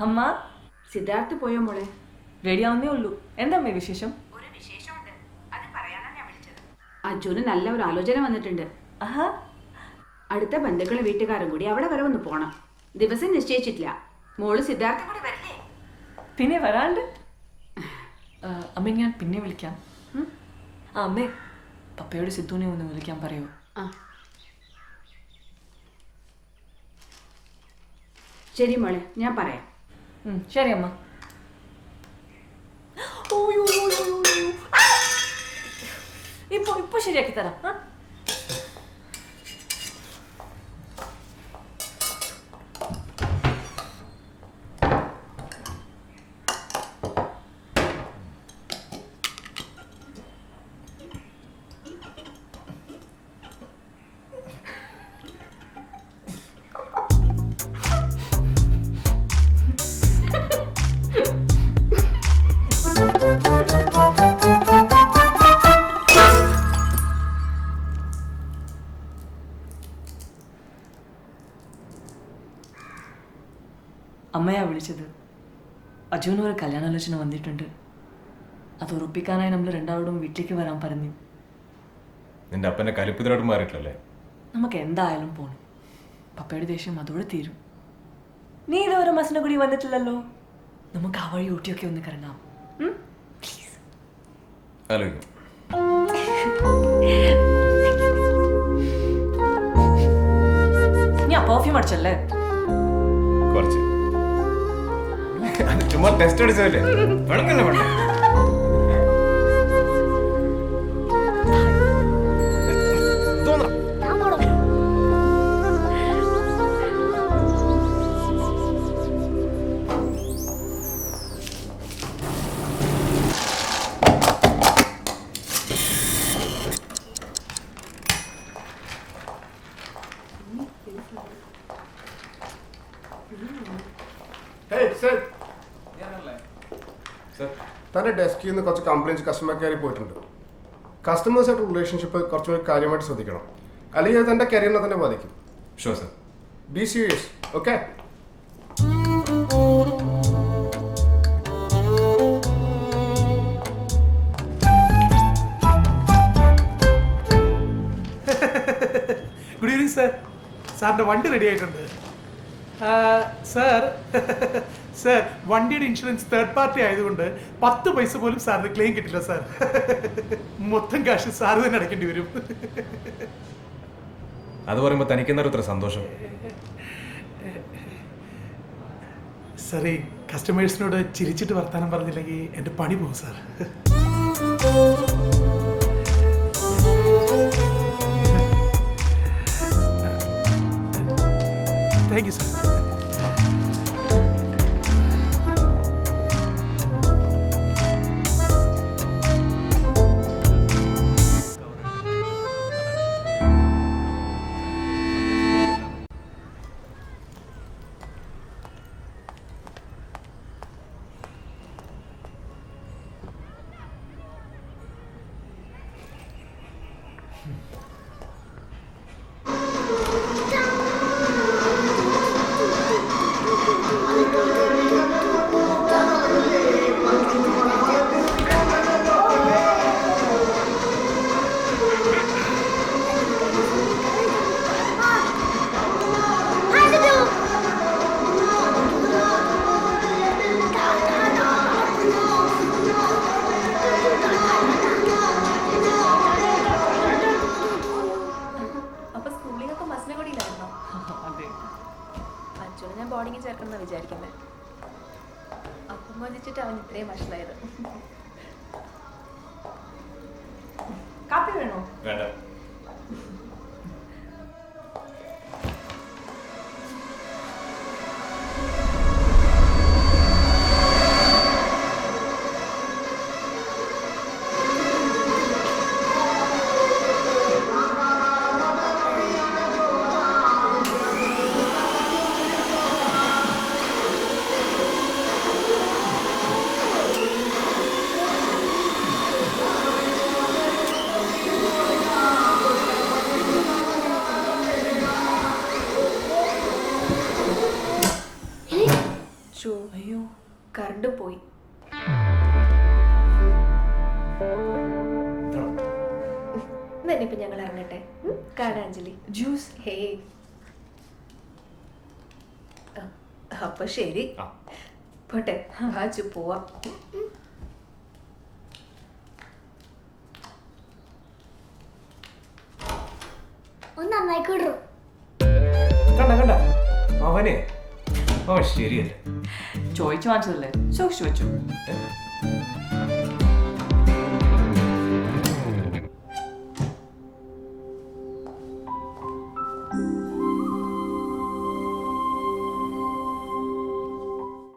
അമ്മ സിദ്ധാർത്ഥ് പോയോ മോളെ? റെഡിയാവുന്നേ ഉള്ളൂ. എന്താ അമ്മേ വിശേഷം? ഒരു വിശേഷമുണ്ട്, അത് പറയാനാണ് ഞാൻ വിളിച്ചത്. അജുന് നല്ല ഒരു ആലോചന വന്നിട്ടുണ്ട്. ആഹാ. അടുത്ത ബന്ധുക്കളും വീട്ടുകാരും കൂടി അവിടെ വരെ ഒന്ന് പോണം. ദിവസം നിശ്ചയിച്ചിട്ടില്ല. മോള് സിദ്ധാർത്ഥ കൂടി വരില്ലേ? പിന്നെ വരാണ്ട്. അമ്മ ഞാൻ പിന്നെ വിളിക്കാം. ആ അമ്മേ, പപ്പയോട് സിദ്ധുവിനെ ഒന്ന് വിളിക്കാൻ പറയൂ. ശരി മോളെ, ഞാൻ പറയാം. ശരി അമ്മ. ഇപ്പൊ ശരിയാക്കി തരാം. അമ്മയാ വിളിച്ചത്. അജുവിന് ഒരു കല്യാണാലോചന വന്നിട്ടുണ്ട്. അത് ഉറപ്പിക്കാനായി നമ്മൾ രണ്ടാളോടും വീട്ടിലേക്ക് വരാൻ പറഞ്ഞു. നിന്റെ അപ്പന്റെ കലിപ്പിതരോട് മാറിയിട്ടല്ലേ? നമുക്ക് എന്തായാലും പോണം. പപ്പയുടെ ദേഷ്യം അതോടെ തീരും. നീ ഇതുവരെ മസനഗുഡി വന്നിട്ടില്ലല്ലോ. നമുക്ക് ആ വഴി ഊട്ടിയൊക്കെ ഒന്ന് കറങ്ങാം. പ്ലീസ് ആലോചിക്കും. നീ ആ പെർഫ്യൂം അടിച്ചല്ലേ? കുറച്ച് ചുമ്മാ ടെസ്റ്റ് അടിച്ചതല്ലേ? വെളുക്കല്ലേ വേണ്ട. തൻ്റെ ഡെസ്കിൽ നിന്ന് കുറച്ച് കംപ്ലയിൻസ് കസ്റ്റമർ കെയറിൽ പോയിട്ടുണ്ട്. കസ്റ്റമേഴ്സായിട്ട് റിലേഷൻഷിപ്പ് കുറച്ചുകൂടി കാര്യമായിട്ട് ശ്രദ്ധിക്കണം, അല്ലെങ്കിൽ അത് തൻ്റെ കരിയറിനെ തന്നെ ബാധിക്കും. Sure sir. Be serious, okay? Good evening sir. സാറിൻ്റെ വണ്ടി റെഡി ആയിട്ടുണ്ട്. സാർ സാർ, വണ്ടിയുടെ ഇൻഷുറൻസ് തേർഡ് പാർട്ടി ആയതുകൊണ്ട് 10 പൈസ പോലും സാറിന് ക്ലെയിം കിട്ടില്ല സാർ. മൊത്തം കാശ് സാറ് തന്നെ അടയ്ക്കേണ്ടി വരും. അത് പറയുമ്പോൾ തനിക്കെന്താ ഇത്ര സന്തോഷം? സാർ, ഈ കസ്റ്റമേഴ്സിനോട് ചിരിച്ചിട്ട് വർത്താനം പറഞ്ഞില്ലെങ്കിൽ എൻ്റെ പണി പോകും സാർ. Thank you sir. ബോർഡിങ്ങിൽ ചേർക്കണമെന്ന് വിചാരിക്കുന്നത്. അപ്പം മതിച്ചിട്ട് അവൻ ഇത്രയും വഷളായത്. കാപ്പി വേണോ? വേണ്ട. എന്നാ ഇനിയിപ്പോ ഞങ്ങൾ ഇറങ്ങട്ടെ. കാണാ അഞ്ജലി. ജ്യൂസ്. ഹേയ്. അപ്പൊ ശരി, ആ. പോട്ടെ. വാച്ചു പോവാം. ഒന്ന് നന്നായിക്കോട്ടു. കണ്ട അവനെ അവൻ ശരിയല്ല. ചോദിച്ചു വാങ്ങിച്ചതല്ലേ, സൂക്ഷിച്ചു വെച്ചു. ഏ?